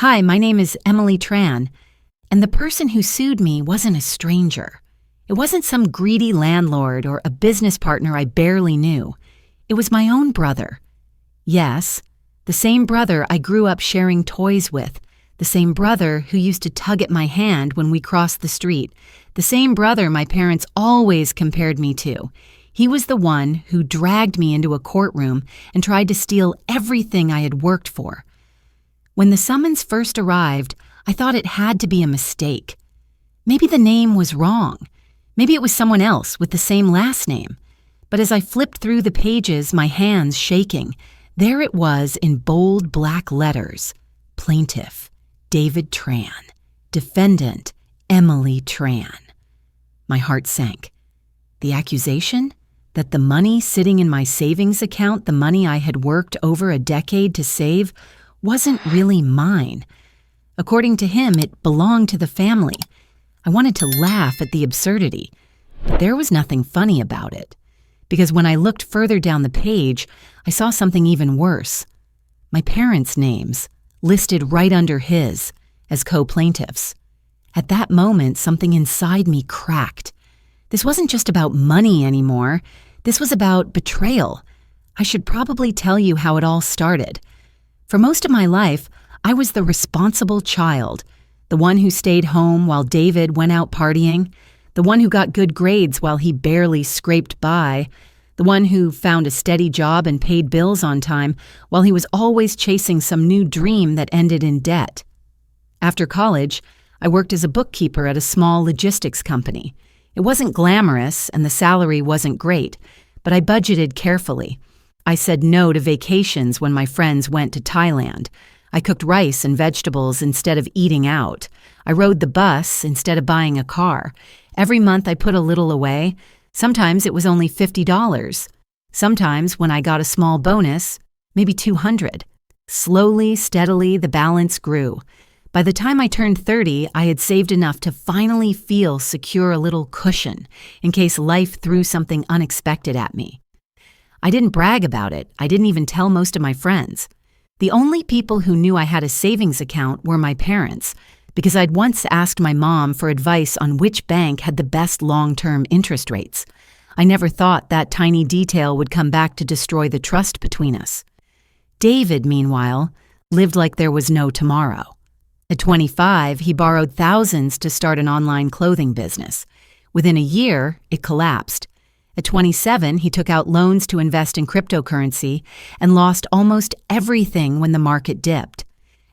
Hi, my name is Emily Tran, and the person who sued me wasn't a stranger. It wasn't some greedy landlord or a business partner I barely knew. It was my own brother. Yes, the same brother I grew up sharing toys with, the same brother who used to tug at my hand when we crossed the street, the same brother my parents always compared me to. He was the one who dragged me into a courtroom and tried to steal everything I had worked for. When the summons first arrived, I thought it had to be a mistake. Maybe the name was wrong. Maybe it was someone else with the same last name. But as I flipped through the pages, my hands shaking, there it was in bold black letters. Plaintiff, David Tran. Defendant, Emily Tran. My heart sank. The accusation? That the money sitting in my savings account, the money I had worked over a decade to save, wasn't really mine. According to him, it belonged to the family. I wanted to laugh at the absurdity, but there was nothing funny about it. Because when I looked further down the page, I saw something even worse. My parents' names, listed right under his, as co-plaintiffs. At that moment, something inside me cracked. This wasn't just about money anymore. This was about betrayal. I should probably tell you how it all started. For most of my life, I was the responsible child, the one who stayed home while David went out partying, the one who got good grades while he barely scraped by, the one who found a steady job and paid bills on time while he was always chasing some new dream that ended in debt. After college, I worked as a bookkeeper at a small logistics company. It wasn't glamorous and the salary wasn't great, but I budgeted carefully. I said no to vacations when my friends went to Thailand. I cooked rice and vegetables instead of eating out. I rode the bus instead of buying a car. Every month I put a little away. Sometimes it was only $50. Sometimes when I got a small bonus, maybe $200. Slowly, steadily, the balance grew. By the time I turned 30, I had saved enough to finally feel secure, a little cushion in case life threw something unexpected at me. I didn't brag about it. I didn't even tell most of my friends. The only people who knew I had a savings account were my parents, because I'd once asked my mom for advice on which bank had the best long-term interest rates. I never thought that tiny detail would come back to destroy the trust between us. David, meanwhile, lived like there was no tomorrow. At 25, he borrowed thousands to start an online clothing business. Within a year, it collapsed. At 27, he took out loans to invest in cryptocurrency and lost almost everything when the market dipped.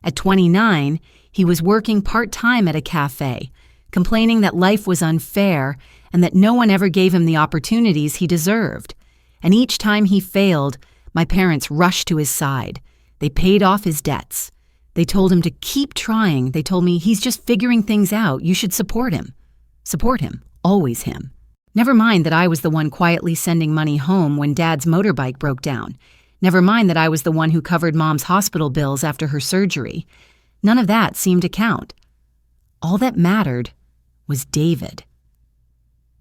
At 29, he was working part-time at a cafe, complaining that life was unfair and that no one ever gave him the opportunities he deserved. And each time he failed, my parents rushed to his side. They paid off his debts. They told him to keep trying. They told me, he's just figuring things out. You should support him. Support him. Always him. Never mind that I was the one quietly sending money home when Dad's motorbike broke down. Never mind that I was the one who covered Mom's hospital bills after her surgery. None of that seemed to count. All that mattered was David.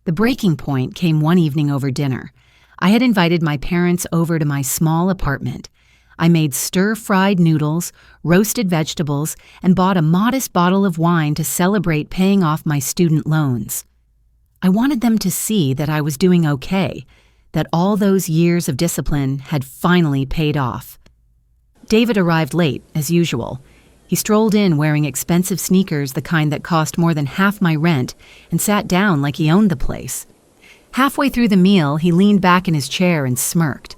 The breaking point came one evening over dinner. I had invited my parents over to my small apartment. I made stir-fried noodles, roasted vegetables, and bought a modest bottle of wine to celebrate paying off my student loans. I wanted them to see that I was doing okay, that all those years of discipline had finally paid off. David arrived late, as usual. He strolled in wearing expensive sneakers, the kind that cost more than half my rent, and sat down like he owned the place. Halfway through the meal, he leaned back in his chair and smirked.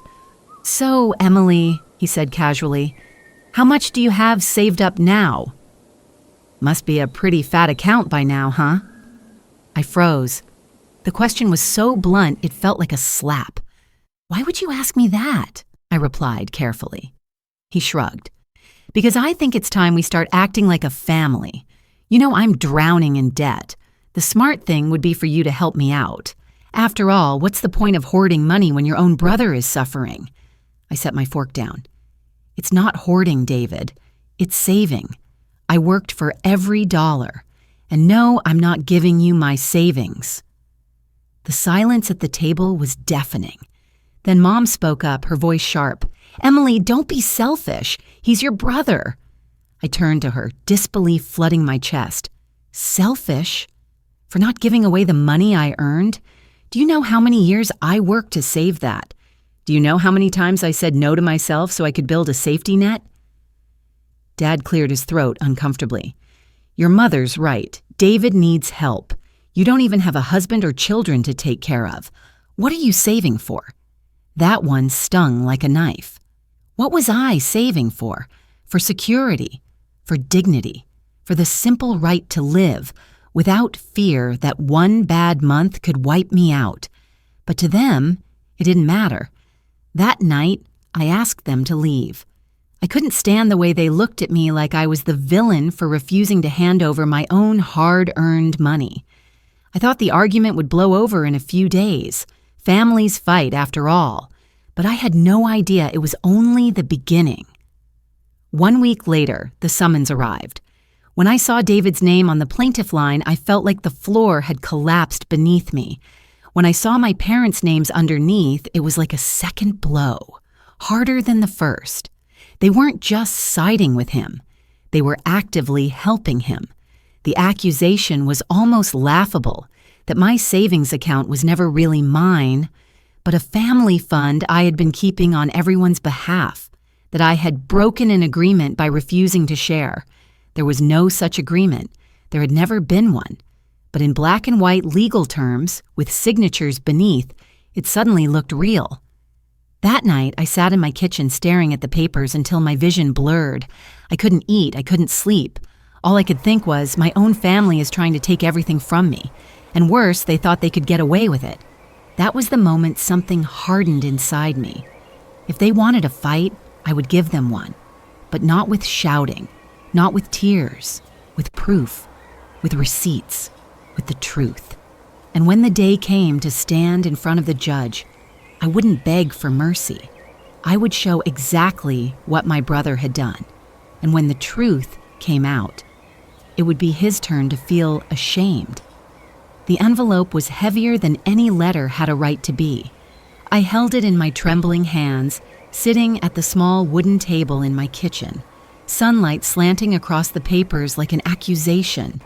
"So, Emily," he said casually, "how much do you have saved up now?" "Must be a pretty fat account by now, huh?" I froze. The question was so blunt it felt like a slap. "Why would you ask me that?" I replied carefully. He shrugged. "Because I think it's time we start acting like a family. You know, I'm drowning in debt. The smart thing would be for you to help me out. After all, what's the point of hoarding money when your own brother is suffering?" I set my fork down. "It's not hoarding, David. It's saving. I worked for every dollar. And no, I'm not giving you my savings." The silence at the table was deafening. Then Mom spoke up, her voice sharp. "Emily, don't be selfish. He's your brother." I turned to her, disbelief flooding my chest. Selfish? For not giving away the money I earned? Do you know how many years I worked to save that? Do you know how many times I said no to myself so I could build a safety net? Dad cleared his throat uncomfortably. Your mother's right. David needs help. You don't even have a husband or children to take care of. What are you saving for? That one stung like a knife. What was I saving for? For security, for dignity, for the simple right to live without fear that one bad month could wipe me out. But to them, it didn't matter. That night, I asked them to leave. I couldn't stand the way they looked at me like I was the villain for refusing to hand over my own hard-earned money. I thought the argument would blow over in a few days. Families fight, after all. But I had no idea it was only the beginning. 1 week later, the summons arrived. When I saw David's name on the plaintiff line, I felt like the floor had collapsed beneath me. When I saw my parents' names underneath, it was like a second blow, harder than the first. They weren't just siding with him. They were actively helping him. The accusation was almost laughable, that my savings account was never really mine, but a family fund I had been keeping on everyone's behalf, that I had broken an agreement by refusing to share. There was no such agreement. There had never been one. But in black and white legal terms, with signatures beneath, it suddenly looked real. That night, I sat in my kitchen staring at the papers until my vision blurred. I couldn't eat, I couldn't sleep. All I could think was, my own family is trying to take everything from me. And worse, they thought they could get away with it. That was the moment something hardened inside me. If they wanted a fight, I would give them one. But not with shouting, not with tears, with proof, with receipts, with the truth. And when the day came to stand in front of the judge, I wouldn't beg for mercy. I would show exactly what my brother had done. And when the truth came out, it would be his turn to feel ashamed. The envelope was heavier than any letter had a right to be. I held it in my trembling hands, sitting at the small wooden table in my kitchen, sunlight slanting across the papers like an accusation.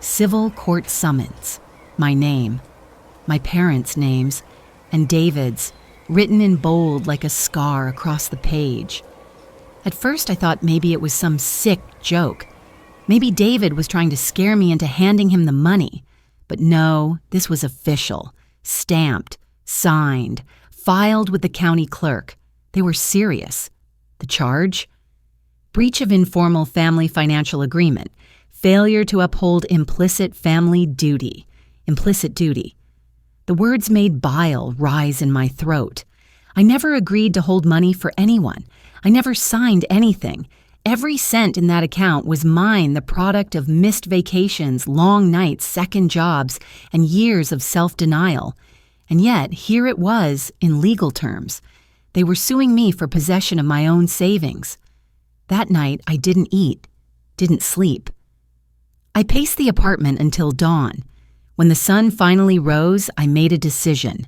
Civil court summons, my name, my parents' names, and David's, written in bold like a scar across the page. At first I thought maybe it was some sick joke. Maybe David was trying to scare me into handing him the money. But no, this was official, stamped, signed, filed with the county clerk. They were serious. The charge? Breach of informal family financial agreement. Failure to uphold implicit family duty. Implicit duty. The words made bile rise in my throat. I never agreed to hold money for anyone. I never signed anything. Every cent in that account was mine, the product of missed vacations, long nights, second jobs, and years of self-denial. And yet, here it was, in legal terms. They were suing me for possession of my own savings. That night, I didn't eat, didn't sleep. I paced the apartment until dawn. When the sun finally rose, I made a decision.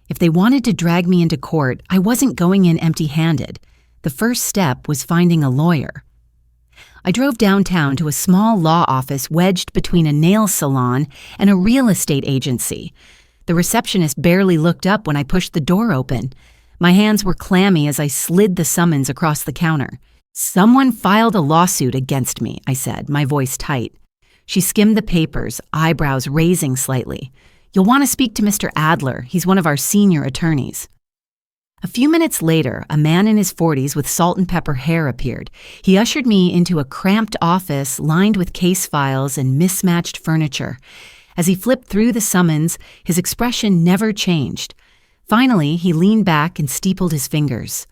If they wanted to drag me into court, I wasn't going in empty-handed. The first step was finding a lawyer. I drove downtown to a small law office wedged between a nail salon and a real estate agency. The receptionist barely looked up when I pushed the door open. My hands were clammy as I slid the summons across the counter. "Someone filed a lawsuit against me," I said, my voice tight. She skimmed the papers, eyebrows raising slightly. "You'll want to speak to Mr. Adler. He's one of our senior attorneys." A few minutes later, a man in his 40s with salt and pepper hair appeared. He ushered me into a cramped office lined with case files and mismatched furniture. As he flipped through the summons, his expression never changed. Finally, he leaned back and steepled his fingers.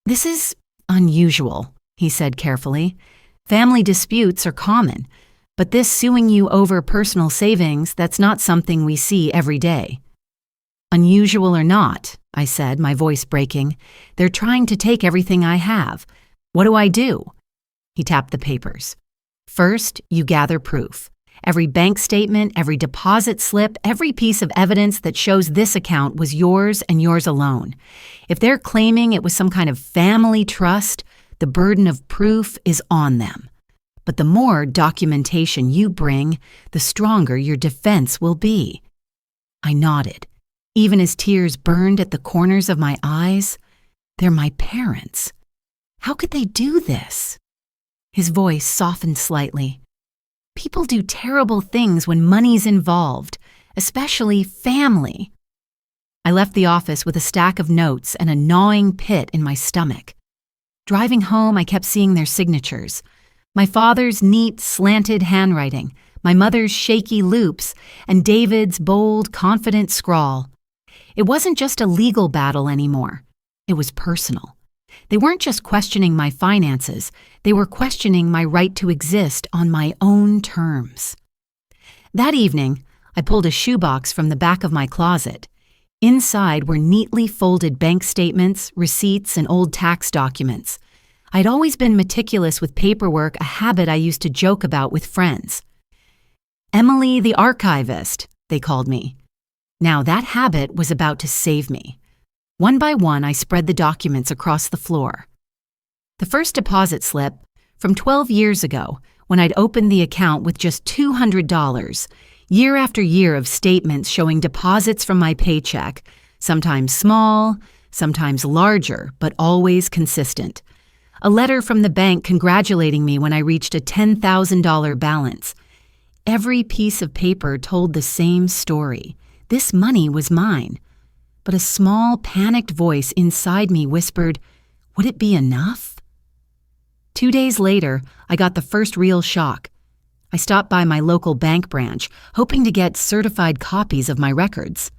"This is unusual," he said carefully. "Family disputes are common. But this suing you over personal savings, that's not something we see every day." "Unusual or not," I said, my voice breaking, "they're trying to take everything I have. What do I do?" He tapped the papers. "First, you gather proof. Every bank statement, every deposit slip, every piece of evidence that shows this account was yours and yours alone. If they're claiming it was some kind of family trust, the burden of proof is on them. but the more documentation you bring, the stronger your defense will be." I nodded, even as tears burned at the corners of my eyes. They're my parents. How could they do this? His voice softened slightly. People do terrible things when money's involved, especially family. I left the office with a stack of notes and a gnawing pit in my stomach. Driving home, I kept seeing their signatures. My father's neat, slanted handwriting, my mother's shaky loops, and David's bold, confident scrawl. It wasn't just a legal battle anymore. It was personal. They weren't just questioning my finances, they were questioning my right to exist on my own terms. That evening, I pulled a shoebox from the back of my closet. Inside were neatly folded bank statements, receipts, and old tax documents. I'd always been meticulous with paperwork, a habit I used to joke about with friends. Emily the archivist, they called me. Now that habit was about to save me. One by one, I spread the documents across the floor. The first deposit slip, from 12 years ago, when I'd opened the account with just $200, year after year of statements showing deposits from my paycheck, sometimes small, sometimes larger, but always consistent. A letter from the bank congratulating me when I reached a $10,000 balance. Every piece of paper told the same story. This money was mine. But a small, panicked voice inside me whispered, "Would it be enough?" 2 days later, I got the first real shock. I stopped by my local bank branch, hoping to get certified copies of my records.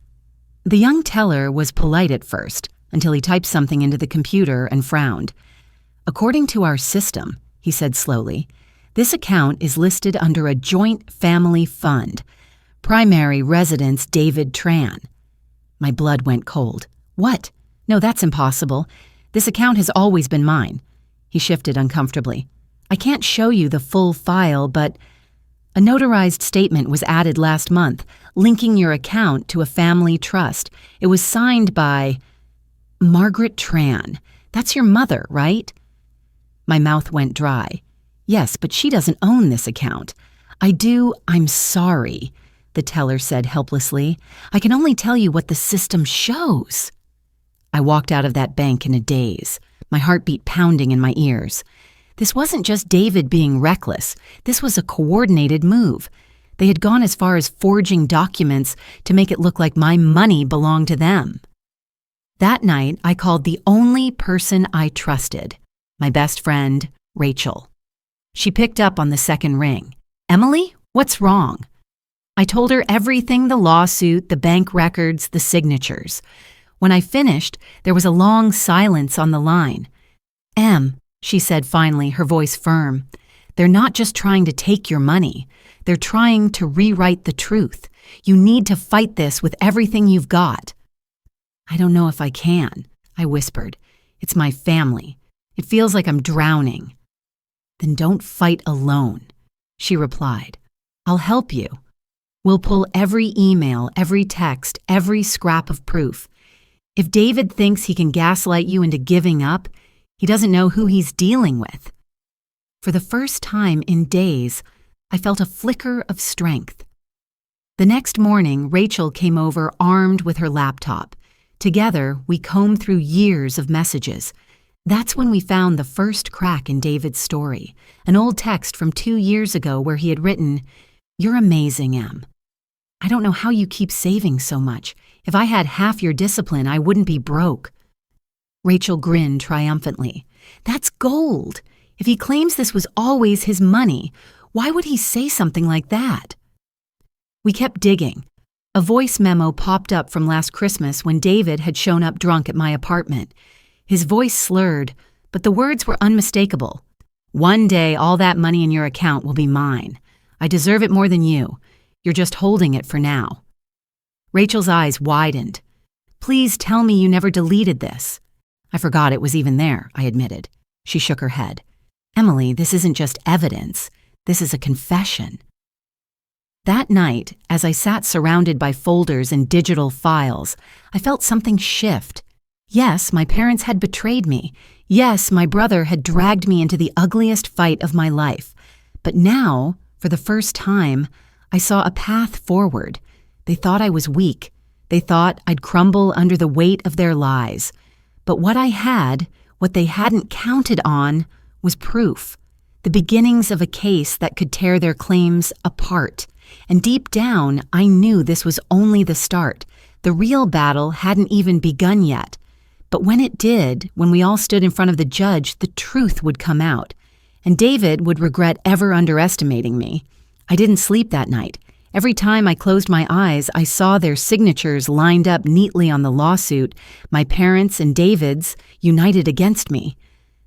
The young teller was polite at first, until he typed something into the computer and frowned. "According to our system," he said slowly, "this account is listed under a joint family fund. Primary residence David Tran." My blood went cold. "What? No, that's impossible. This account has always been mine." He shifted uncomfortably. "I can't show you the full file, but a notarized statement was added last month, linking your account to a family trust. It was signed by Margaret Tran. That's your mother, right?" My mouth went dry. "Yes, but she doesn't own this account." "I do. I'm sorry," the teller said helplessly. "I can only tell you what the system shows." I walked out of that bank in a daze, my heartbeat pounding in my ears. This wasn't just David being reckless. This was a coordinated move. They had gone as far as forging documents to make it look like my money belonged to them. That night, I called the only person I trusted, my best friend, Rachel. She picked up on the second ring. "Emily, what's wrong?" I told her everything: the lawsuit, the bank records, the signatures. When I finished, there was a long silence on the line. "Em," she said finally, her voice firm, "they're not just trying to take your money. They're trying to rewrite the truth. You need to fight this with everything you've got." "I don't know if I can," I whispered. "It's my family. It feels like I'm drowning." "Then don't fight alone," she replied. "I'll help you. We'll pull every email, every text, every scrap of proof. If David thinks he can gaslight you into giving up, he doesn't know who he's dealing with." For the first time in days, I felt a flicker of strength. The next morning, Rachel came over armed with her laptop. Together, we combed through years of messages. That's when we found the first crack in David's story, an old text from 2 years ago where he had written, "You're amazing, Em. I don't know how you keep saving so much. If I had half your discipline, I wouldn't be broke." Rachel grinned triumphantly. "That's gold. If he claims this was always his money, why would he say something like that?" We kept digging. A voice memo popped up from last Christmas when David had shown up drunk at my apartment. His voice slurred, but the words were unmistakable. "One day, all that money in your account will be mine. I deserve it more than you. You're just holding it for now." Rachel's eyes widened. "Please tell me you never deleted this." "I forgot it was even there," I admitted. She shook her head. "Emily, this isn't just evidence. This is a confession." That night, as I sat surrounded by folders and digital files, I felt something shift. Yes, my parents had betrayed me. Yes, my brother had dragged me into the ugliest fight of my life. But now, for the first time, I saw a path forward. They thought I was weak. They thought I'd crumble under the weight of their lies. But what I had, what they hadn't counted on, was proof. The beginnings of a case that could tear their claims apart. And deep down, I knew this was only the start. The real battle hadn't even begun yet. But when it did, when we all stood in front of the judge, the truth would come out. And David would regret ever underestimating me. I didn't sleep that night. Every time I closed my eyes, I saw their signatures lined up neatly on the lawsuit, my parents' and David's united against me.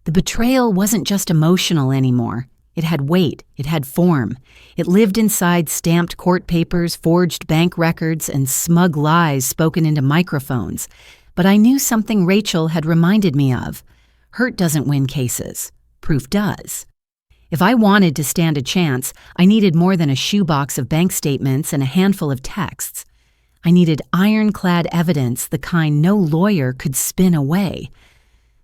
The betrayal wasn't just emotional anymore. It had weight. It had form. It lived inside stamped court papers, forged bank records, and smug lies spoken into microphones. But I knew something Rachel had reminded me of. Hurt doesn't win cases. Proof does. If I wanted to stand a chance, I needed more than a shoebox of bank statements and a handful of texts. I needed ironclad evidence, the kind no lawyer could spin away.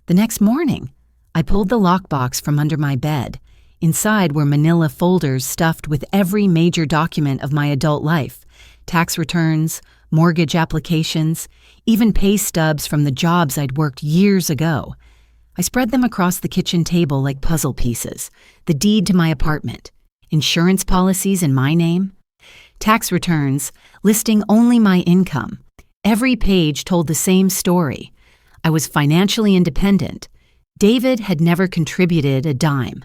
The next morning, I pulled the lockbox from under my bed. Inside were manila folders stuffed with every major document of my adult life: tax returns, mortgage applications, even pay stubs from the jobs I'd worked years ago. I spread them across the kitchen table like puzzle pieces. The deed to my apartment, insurance policies in my name, tax returns listing only my income. Every page told the same story. I was financially independent. David had never contributed a dime.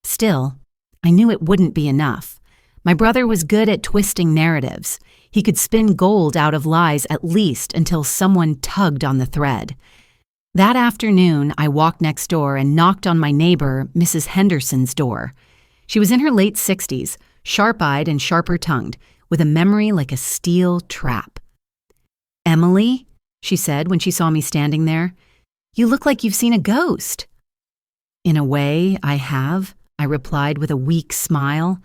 Still, I knew it wouldn't be enough. My brother was good at twisting narratives. He could spin gold out of lies at least until someone tugged on the thread. That afternoon, I walked next door and knocked on my neighbor, Mrs. Henderson's door. She was in her late 60s, sharp-eyed and sharper-tongued, with a memory like a steel trap. "Emily," she said when she saw me standing there, "you look like you've seen a ghost." "In a way, I have," I replied with a weak smile.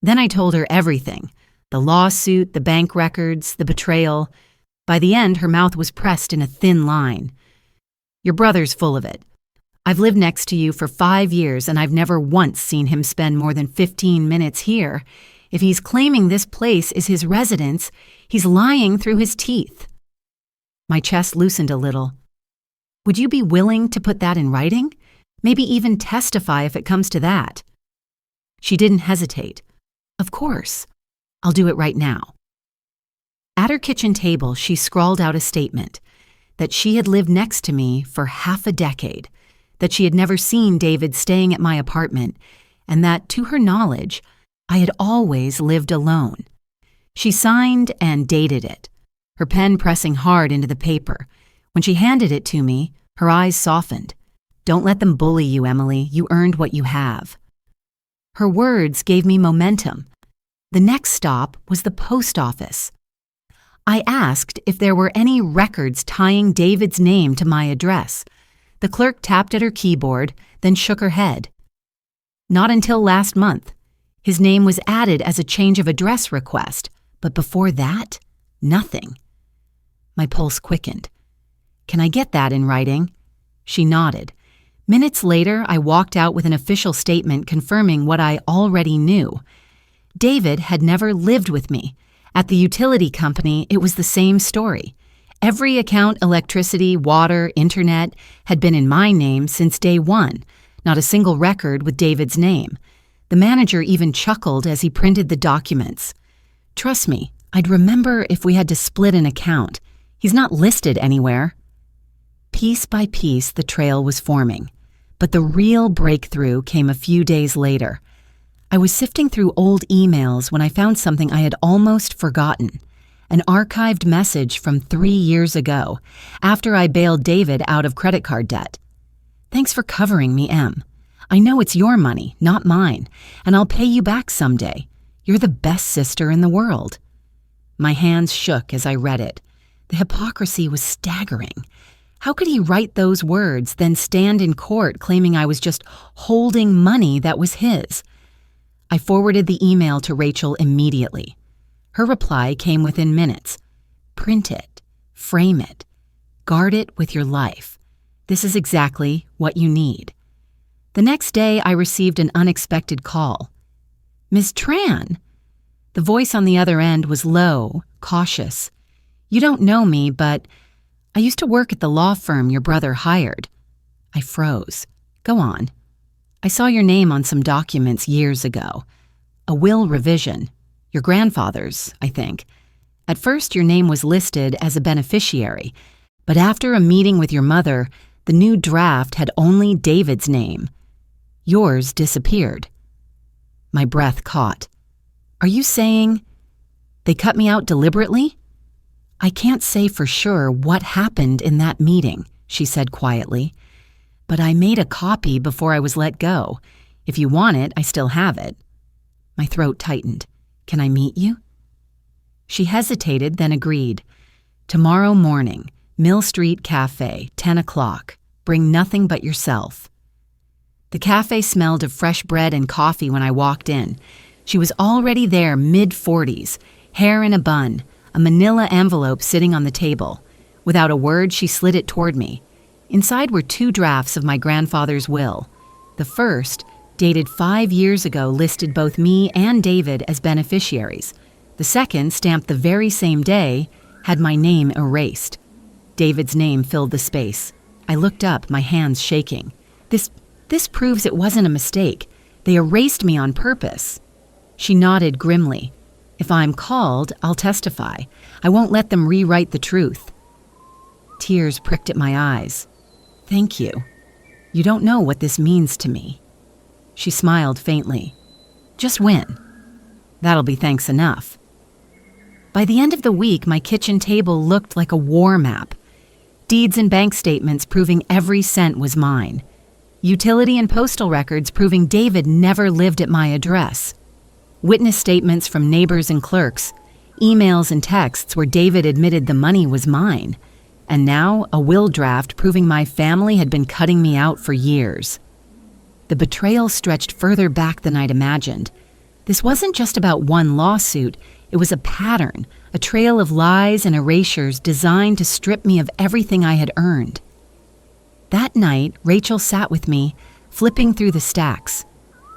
Then I told her everything: the lawsuit, the bank records, the betrayal. By the end, her mouth was pressed in a thin line. "Your brother's full of it. I've lived next to you for 5 years, and I've never once seen him spend more than 15 minutes here. If he's claiming this place is his residence, he's lying through his teeth." My chest loosened a little. "Would you be willing to put that in writing? Maybe even testify if it comes to that?" She didn't hesitate. "Of course. I'll do it right now." At her kitchen table, she scrawled out a statement: that she had lived next to me for half a decade, that she had never seen David staying at my apartment, and that, to her knowledge, I had always lived alone. She signed and dated it, her pen pressing hard into the paper. When she handed it to me, her eyes softened. "Don't let them bully you, Emily. You earned what you have." Her words gave me momentum. The next stop was the post office. I asked if there were any records tying David's name to my address. The clerk tapped at her keyboard, then shook her head. "Not until last month. His name was added as a change of address request, but before that, nothing." My pulse quickened. "Can I get that in writing?" She nodded. Minutes later, I walked out with an official statement confirming what I already knew. David had never lived with me. At the utility company, it was the same story. Every account, electricity, water, internet, had been in my name since day one, not a single record with David's name. The manager even chuckled as he printed the documents. "Trust me, I'd remember if we had to split an account. He's not listed anywhere." Piece by piece, the trail was forming. But the real breakthrough came a few days later. I was sifting through old emails when I found something I had almost forgotten. An archived message from 3 years ago, after I bailed David out of credit card debt. "Thanks for covering me, Em. I know it's your money, not mine, and I'll pay you back someday. You're the best sister in the world." My hands shook as I read it. The hypocrisy was staggering. How could he write those words, then stand in court claiming I was just holding money that was his? I forwarded the email to Rachel immediately. Her reply came within minutes. "Print it, frame it, guard it with your life. This is exactly what you need." The next day, I received an unexpected call. Miss Tran? The voice on the other end was low, cautious. You don't know me, but I used to work at the law firm your brother hired. I froze. Go on. I saw your name on some documents years ago. A will revision. Your grandfather's, I think. At first, your name was listed as a beneficiary, but after a meeting with your mother, the new draft had only David's name. Yours disappeared. My breath caught. Are you saying they cut me out deliberately? I can't say for sure what happened in that meeting, she said quietly, but I made a copy before I was let go. If you want it, I still have it. My throat tightened. Can I meet you? She hesitated, then agreed. Tomorrow morning, Mill Street Cafe, 10 o'clock. Bring nothing but yourself. The cafe smelled of fresh bread and coffee when I walked in. She was already there, mid-40s, hair in a bun, a manila envelope sitting on the table. Without a word, she slid it toward me. Inside were 2 drafts of my grandfather's will. The first, dated 5 years ago, listed both me and David as beneficiaries. The second, stamped the very same day, had my name erased. David's name filled the space. I looked up, my hands shaking. This proves it wasn't a mistake. They erased me on purpose. She nodded grimly. If I'm called, I'll testify. I won't let them rewrite the truth. Tears pricked at my eyes. Thank you. You don't know what this means to me. She smiled faintly. Just win. That'll be thanks enough. By the end of the week, my kitchen table looked like a war map. Deeds and bank statements proving every cent was mine. Utility and postal records proving David never lived at my address. Witness statements from neighbors and clerks. Emails and texts where David admitted the money was mine. And now a will draft proving my family had been cutting me out for years. The betrayal stretched further back than I'd imagined. This wasn't just about one lawsuit. It was a pattern, a trail of lies and erasures designed to strip me of everything I had earned. That night, Rachel sat with me, flipping through the stacks.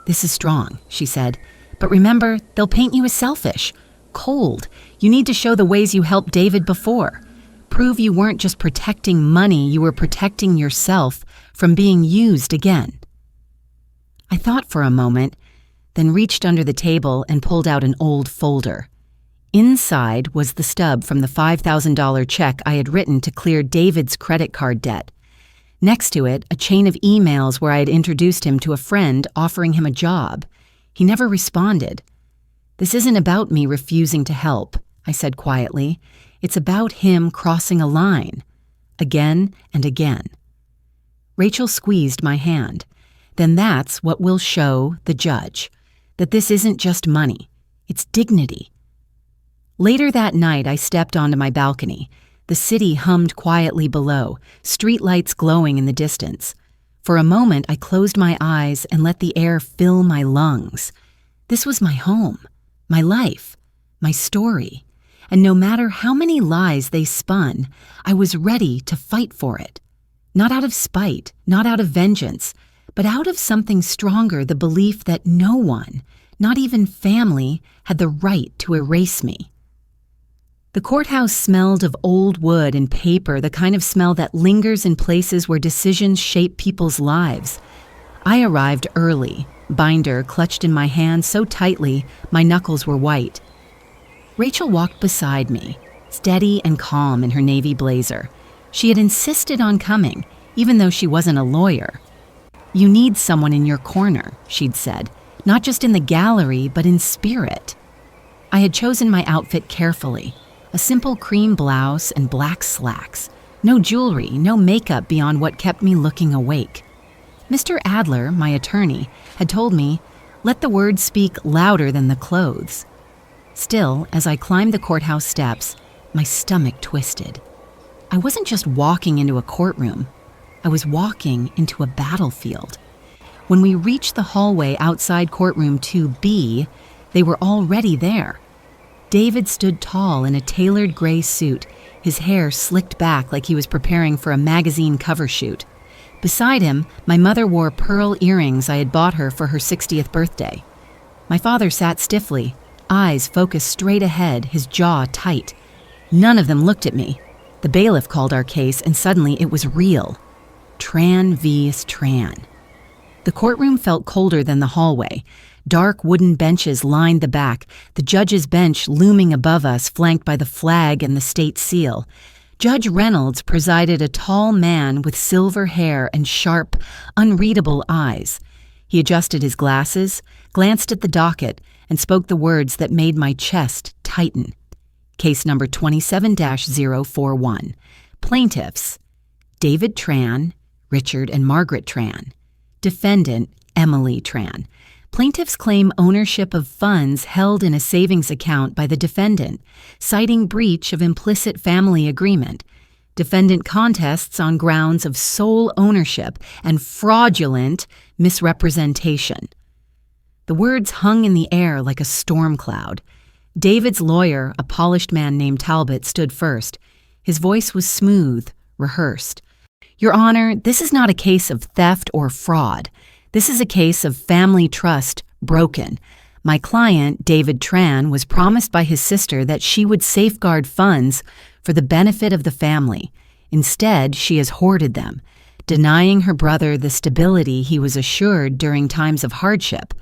This is strong, she said, but remember, they'll paint you as selfish, cold. You need to show the ways you helped David before. Prove you weren't just protecting money, you were protecting yourself from being used again. I thought for a moment, then reached under the table and pulled out an old folder. Inside was the stub from the $5,000 check I had written to clear David's credit card debt. Next to it, a chain of emails where I had introduced him to a friend offering him a job. He never responded. This isn't about me refusing to help, I said quietly. It's about him crossing a line. Again and again. Rachel squeezed my hand. Then that's what will show the judge. That this isn't just money. It's dignity. Later that night, I stepped onto my balcony. The city hummed quietly below, streetlights glowing in the distance. For a moment, I closed my eyes and let the air fill my lungs. This was my home, my life, my story. And no matter how many lies they spun, I was ready to fight for it. Not out of spite, not out of vengeance, but out of something stronger, the belief that no one, not even family, had the right to erase me. The courthouse smelled of old wood and paper, the kind of smell that lingers in places where decisions shape people's lives. I arrived early, binder clutched in my hand so tightly my knuckles were white. Rachel walked beside me, steady and calm in her navy blazer. She had insisted on coming, even though she wasn't a lawyer. You need someone in your corner, she'd said, not just in the gallery, but in spirit. I had chosen my outfit carefully. A simple cream blouse and black slacks. No jewelry, no makeup beyond what kept me looking awake. Mr. Adler, my attorney, had told me, let the words speak louder than the clothes. Still, as I climbed the courthouse steps, my stomach twisted. I wasn't just walking into a courtroom. I was walking into a battlefield. When we reached the hallway outside courtroom 2B, they were already there. David stood tall in a tailored gray suit, his hair slicked back like he was preparing for a magazine cover shoot. Beside him, my mother wore pearl earrings I had bought her for her 60th birthday. My father sat stiffly, eyes focused straight ahead, his jaw tight. None of them looked at me. The bailiff called our case, and suddenly it was real. Tran vs. Tran. The courtroom felt colder than the hallway. Dark wooden benches lined the back, the judge's bench looming above us, flanked by the flag and the state seal. Judge Reynolds presided, a tall man with silver hair and sharp, unreadable eyes. He adjusted his glasses, glanced at the docket, and spoke the words that made my chest tighten. Case number 27-041. Plaintiffs: David Tran, Richard and Margaret Tran. Defendant: Emily Tran. Plaintiffs claim ownership of funds held in a savings account by the defendant, citing breach of implicit family agreement. Defendant contests on grounds of sole ownership and fraudulent misrepresentation. The words hung in the air like a storm cloud. David's lawyer, a polished man named Talbot, stood first. His voice was smooth, rehearsed. Your Honor, this is not a case of theft or fraud. This is a case of family trust broken. My client, David Tran, was promised by his sister that she would safeguard funds for the benefit of the family. Instead, she has hoarded them, denying her brother the stability he was assured during times of hardship.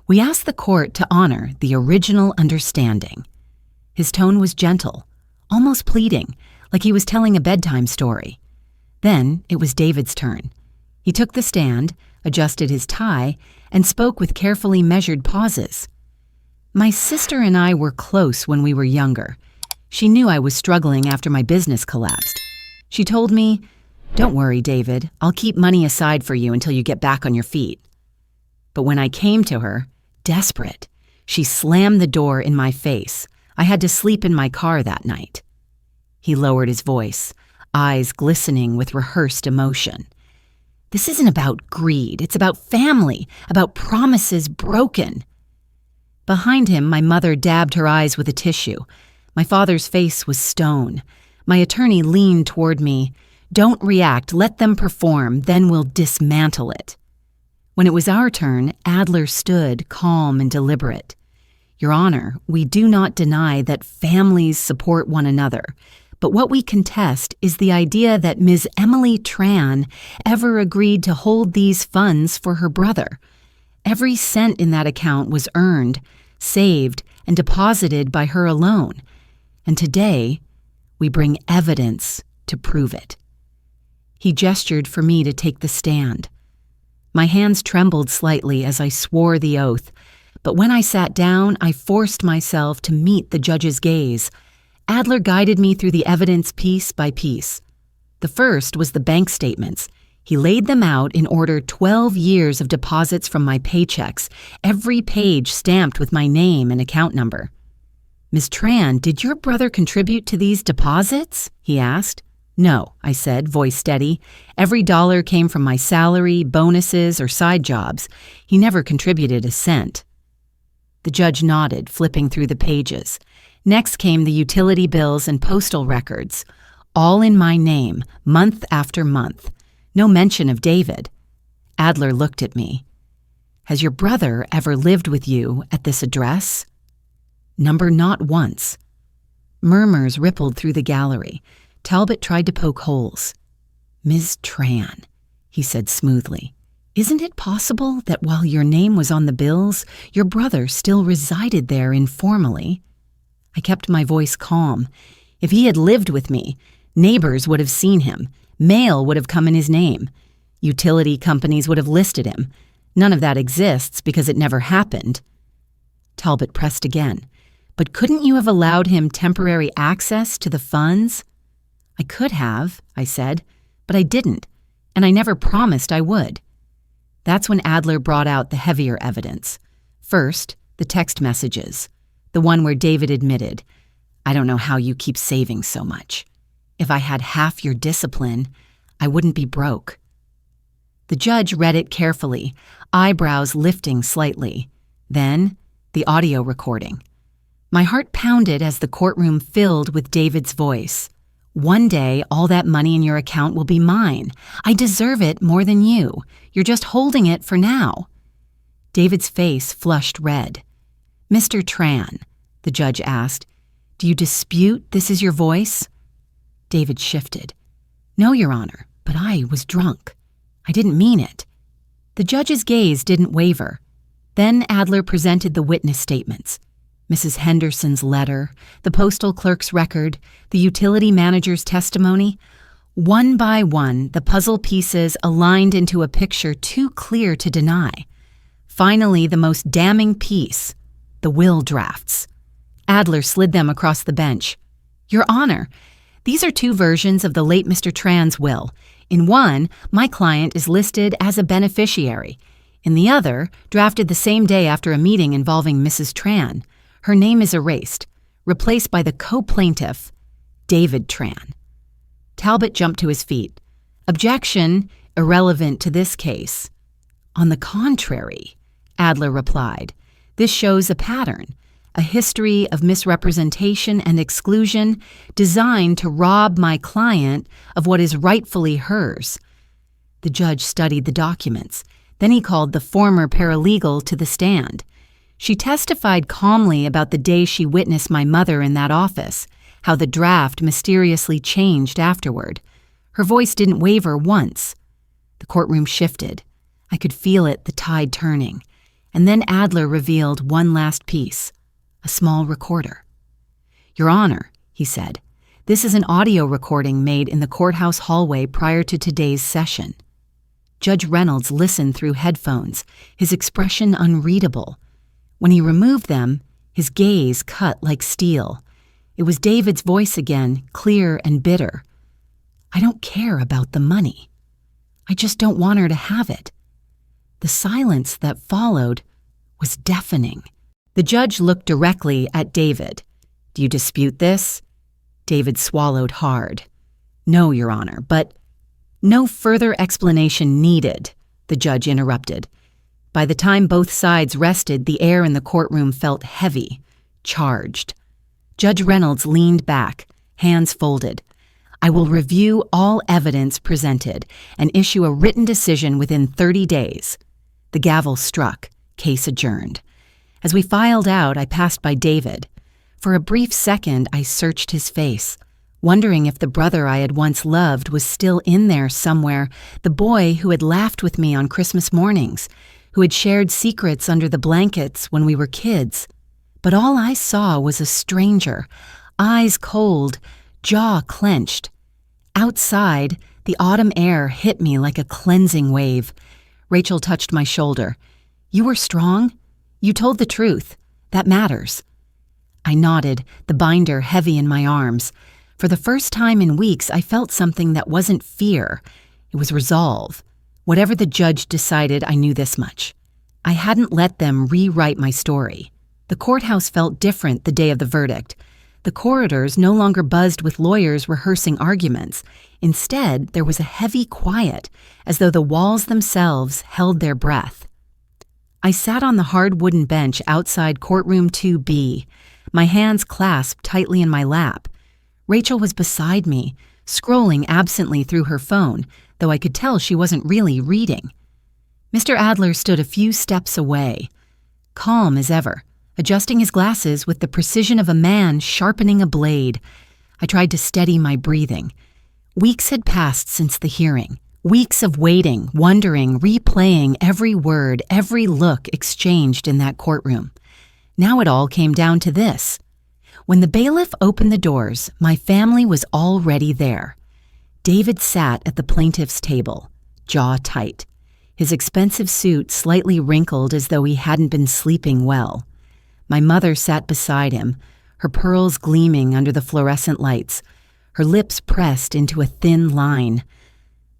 We asked the court to honor the original understanding. His tone was gentle, almost pleading, like he was telling a bedtime story. Then it was David's turn. He took the stand, adjusted his tie, and spoke with carefully measured pauses. My sister and I were close when we were younger. She knew I was struggling after my business collapsed. She told me, "Don't worry, David, I'll keep money aside for you until you get back on your feet." But when I came to her, desperate, she slammed the door in my face. I had to sleep in my car that night. He lowered his voice, eyes glistening with rehearsed emotion. This isn't about greed. It's about family, about promises broken. Behind him, my mother dabbed her eyes with a tissue. My father's face was stone. My attorney leaned toward me. Don't react. Let them perform. Then we'll dismantle it. When it was our turn, Adler stood, calm and deliberate. Your Honor, we do not deny that families support one another. But what we contest is the idea that Ms. Emily Tran ever agreed to hold these funds for her brother. Every cent in that account was earned, saved, and deposited by her alone. And today, we bring evidence to prove it. He gestured for me to take the stand. My hands trembled slightly as I swore the oath, but when I sat down, I forced myself to meet the judge's gaze. Adler guided me through the evidence piece by piece. The first was the bank statements. He laid them out in order: 12 years of deposits from my paychecks, every page stamped with my name and account number. Ms. Tran, did your brother contribute to these deposits? He asked. No, I said, voice steady. Every dollar came from my salary, bonuses, or side jobs. He never contributed a cent. The judge nodded, flipping through the pages. Next came the utility bills and postal records, all in my name, month after month. No mention of David. Adler looked at me. Has your brother ever lived with you at this address? Number not once. Murmurs rippled through the gallery. Talbot tried to poke holes. Ms. Tran, he said smoothly, isn't it possible that while your name was on the bills, your brother still resided there informally? I kept my voice calm. If he had lived with me, neighbors would have seen him. Mail would have come in his name. Utility companies would have listed him. None of that exists because it never happened. Talbot pressed again. But couldn't you have allowed him temporary access to the funds? I could have, I said, but I didn't, and I never promised I would. That's when Adler brought out the heavier evidence. First, the text messages. The one where David admitted, I don't know how you keep saving so much. If I had half your discipline, I wouldn't be broke. The judge read it carefully, eyebrows lifting slightly. Then, the audio recording. My heart pounded as the courtroom filled with David's voice. One day, all that money in your account will be mine. I deserve it more than you. You're just holding it for now. David's face flushed red. "Mr. Tran," the judge asked, "do you dispute this is your voice?" David shifted. "No, Your Honor, but I was drunk. I didn't mean it." The judge's gaze didn't waver. Then Adler presented the witness statements. Mrs. Henderson's letter, the postal clerk's record, the utility manager's testimony. One by one, the puzzle pieces aligned into a picture too clear to deny. Finally, the most damning piece, the will drafts. Adler slid them across the bench. "Your Honor, these are two versions of the late Mr. Tran's will. In one, my client is listed as a beneficiary. In the other, drafted the same day after a meeting involving Mrs. Tran, her name is erased, replaced by the co-plaintiff, David Tran." Talbot jumped to his feet. "Objection, irrelevant to this case." "On the contrary," Adler replied, "this shows a pattern, a history of misrepresentation and exclusion designed to rob my client of what is rightfully hers." The judge studied the documents. Then he called the former paralegal to the stand. She testified calmly about the day she witnessed my mother in that office, how the draft mysteriously changed afterward. Her voice didn't waver once. The courtroom shifted. I could feel it, the tide turning. And then Adler revealed one last piece, a small recorder. "Your Honor," he said, "this is an audio recording made in the courthouse hallway prior to today's session." Judge Reynolds listened through headphones, his expression unreadable. When he removed them, his gaze cut like steel. It was David's voice again, clear and bitter. "I don't care about the money. I just don't want her to have it." The silence that followed was deafening. The judge looked directly at David. "Do you dispute this?" David swallowed hard. "No, Your Honor, but—" "No further explanation needed," the judge interrupted. By the time both sides rested, the air in the courtroom felt heavy, charged. Judge Reynolds leaned back, hands folded. "I will review all evidence presented and issue a written decision within 30 days. The gavel struck, case adjourned. As we filed out, I passed by David. For a brief second, I searched his face, wondering if the brother I had once loved was still in there somewhere, the boy who had laughed with me on Christmas mornings, who had shared secrets under the blankets when we were kids. But all I saw was a stranger, eyes cold, jaw clenched. Outside, the autumn air hit me like a cleansing wave. Rachel touched my shoulder. "You were strong. You told the truth. That matters." I nodded, the binder heavy in my arms. For the first time in weeks, I felt something that wasn't fear. It was resolve. Whatever the judge decided, I knew this much. I hadn't let them rewrite my story. The courthouse felt different the day of the verdict. The corridors no longer buzzed with lawyers rehearsing arguments. Instead, there was a heavy quiet, as though the walls themselves held their breath. I sat on the hard wooden bench outside courtroom 2B, my hands clasped tightly in my lap. Rachel was beside me, scrolling absently through her phone, though I could tell she wasn't really reading. Mr. Adler stood a few steps away, calm as ever, adjusting his glasses with the precision of a man sharpening a blade. I tried to steady my breathing. Weeks had passed since the hearing. Weeks of waiting, wondering, replaying every word, every look exchanged in that courtroom. Now it all came down to this. When the bailiff opened the doors, my family was already there. David sat at the plaintiff's table, jaw tight, his expensive suit slightly wrinkled as though he hadn't been sleeping well. My mother sat beside him, her pearls gleaming under the fluorescent lights, her lips pressed into a thin line.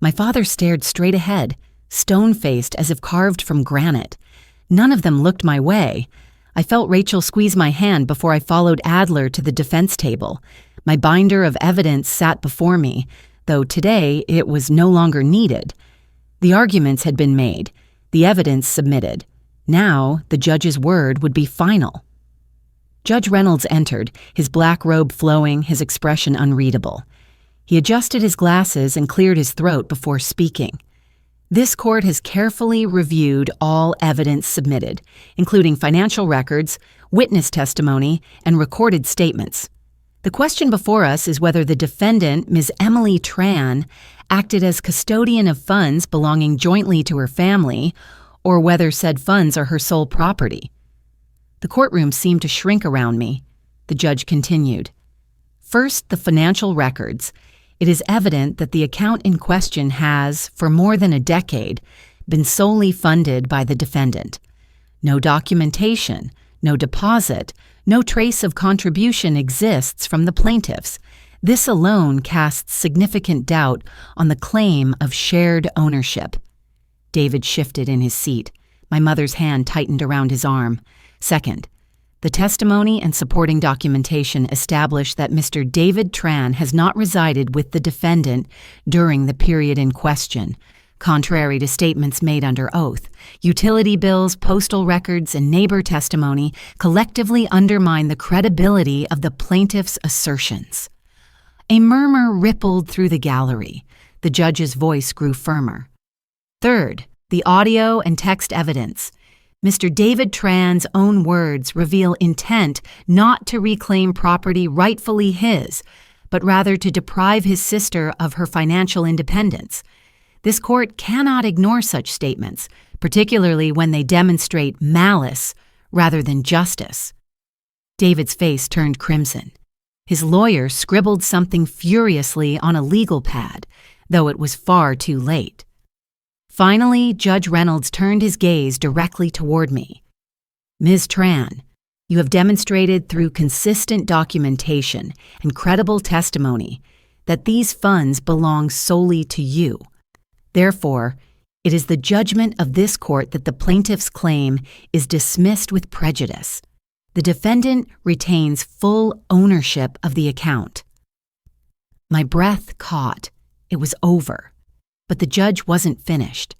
My father stared straight ahead, stone-faced as if carved from granite. None of them looked my way. I felt Rachel squeeze my hand before I followed Adler to the defense table. My binder of evidence sat before me, though today it was no longer needed. The arguments had been made, the evidence submitted. Now the judge's word would be final. Judge Reynolds entered, his black robe flowing, his expression unreadable. He adjusted his glasses and cleared his throat before speaking. This court has carefully reviewed all evidence submitted, including financial records, witness testimony, and recorded statements. The question before us is whether the defendant, Ms. Emily Tran, acted as custodian of funds belonging jointly to her family, or whether said funds are her sole property. The courtroom seemed to shrink around me. The judge continued. First, the financial records. It is evident that the account in question has, for more than a decade, been solely funded by the defendant. No documentation, no deposit, no trace of contribution exists from the plaintiffs. This alone casts significant doubt on the claim of shared ownership. David shifted in his seat. My mother's hand tightened around his arm. Second, the testimony and supporting documentation establish that Mr. David Tran has not resided with the defendant during the period in question, contrary to statements made under oath. Utility bills, postal records, and neighbor testimony collectively undermine the credibility of the plaintiff's assertions. A murmur rippled through the gallery. The judge's voice grew firmer. Third, the audio and text evidence. Mr. David Tran's own words reveal intent not to reclaim property rightfully his, but rather to deprive his sister of her financial independence. This court cannot ignore such statements, particularly when they demonstrate malice rather than justice. David's face turned crimson. His lawyer scribbled something furiously on a legal pad, though it was far too late. Finally, Judge Reynolds turned his gaze directly toward me. Ms. Tran, you have demonstrated through consistent documentation and credible testimony that these funds belong solely to you. Therefore, it is the judgment of this court that the plaintiff's claim is dismissed with prejudice. The defendant retains full ownership of the account. My breath caught. It was over. But the judge wasn't finished.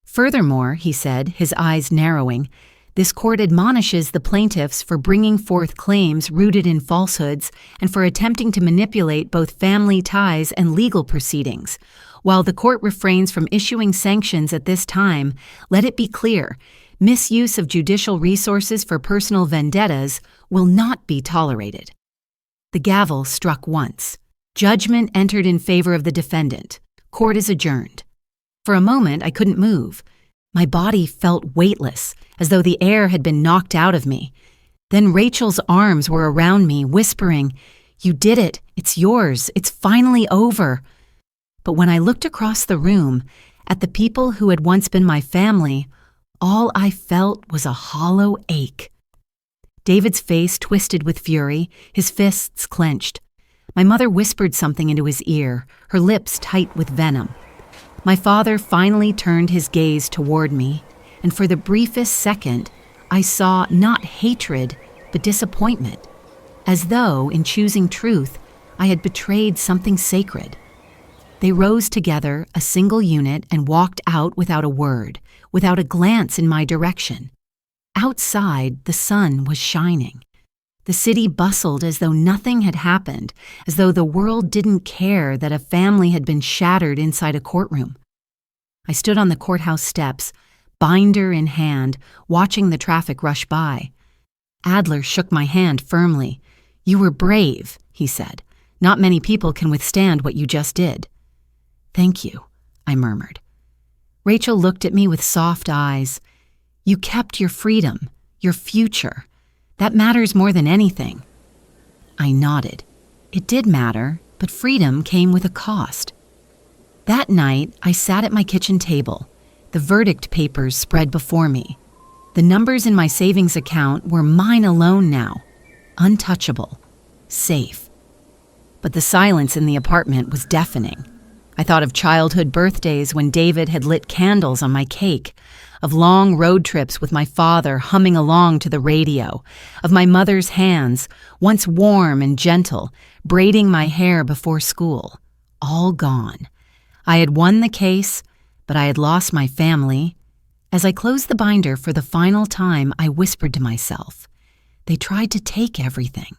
Furthermore, he said, his eyes narrowing, this court admonishes the plaintiffs for bringing forth claims rooted in falsehoods and for attempting to manipulate both family ties and legal proceedings. While the court refrains from issuing sanctions at this time, let it be clear, misuse of judicial resources for personal vendettas will not be tolerated. The gavel struck once. Judgment entered in favor of the defendant. Court is adjourned. For a moment, I couldn't move. My body felt weightless, as though the air had been knocked out of me. Then Rachel's arms were around me, whispering, "You did it. It's yours. It's finally over." But when I looked across the room, at the people who had once been my family, all I felt was a hollow ache. David's face twisted with fury, his fists clenched. My mother whispered something into his ear, her lips tight with venom. My father finally turned his gaze toward me, and for the briefest second, I saw not hatred, but disappointment, as though, in choosing truth, I had betrayed something sacred. They rose together, a single unit, and walked out without a word, without a glance in my direction. Outside, the sun was shining. The city bustled as though nothing had happened, as though the world didn't care that a family had been shattered inside a courtroom. I stood on the courthouse steps, binder in hand, watching the traffic rush by. Adler shook my hand firmly. "You were brave," he said. "Not many people can withstand what you just did." "Thank you," I murmured. Rachel looked at me with soft eyes. "You kept your freedom, your future. That matters more than anything." I nodded. It did matter, but freedom came with a cost. That night, I sat at my kitchen table, the verdict papers spread before me. The numbers in my savings account were mine alone now, untouchable, safe. But the silence in the apartment was deafening. I thought of childhood birthdays when David had lit candles on my cake, of long road trips with my father humming along to the radio, of my mother's hands, once warm and gentle, braiding my hair before school. All gone. I had won the case, but I had lost my family. As I closed the binder for the final time, I whispered to myself, they tried to take everything,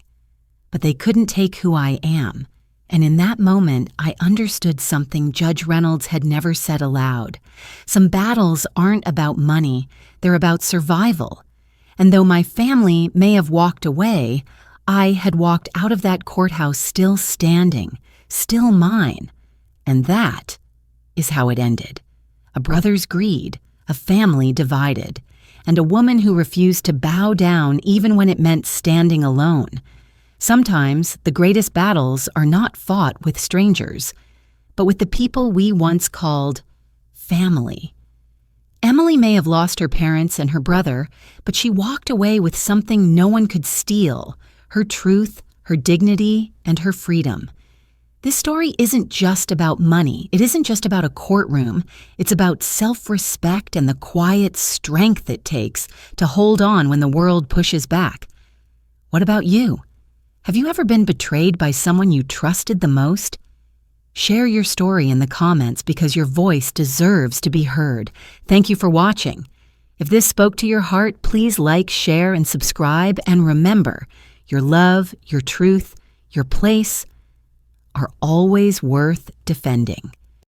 but they couldn't take who I am, And in that moment, I understood something Judge Reynolds had never said aloud. Some battles aren't about money, they're about survival. And though my family may have walked away, I had walked out of that courthouse still standing, still mine. And that is how it ended. A brother's greed, a family divided, and a woman who refused to bow down even when it meant standing alone. Sometimes the greatest battles are not fought with strangers, but with the people we once called family. Emily may have lost her parents and her brother, but she walked away with something no one could steal: her truth, her dignity, and her freedom. This story isn't just about money. It isn't just about a courtroom. It's about self-respect and the quiet strength it takes to hold on when the world pushes back. What about you? Have you ever been betrayed by someone you trusted the most? Share your story in the comments because your voice deserves to be heard. Thank you for watching. If this spoke to your heart, please like, share, and subscribe. And remember, your love, your truth, your place are always worth defending.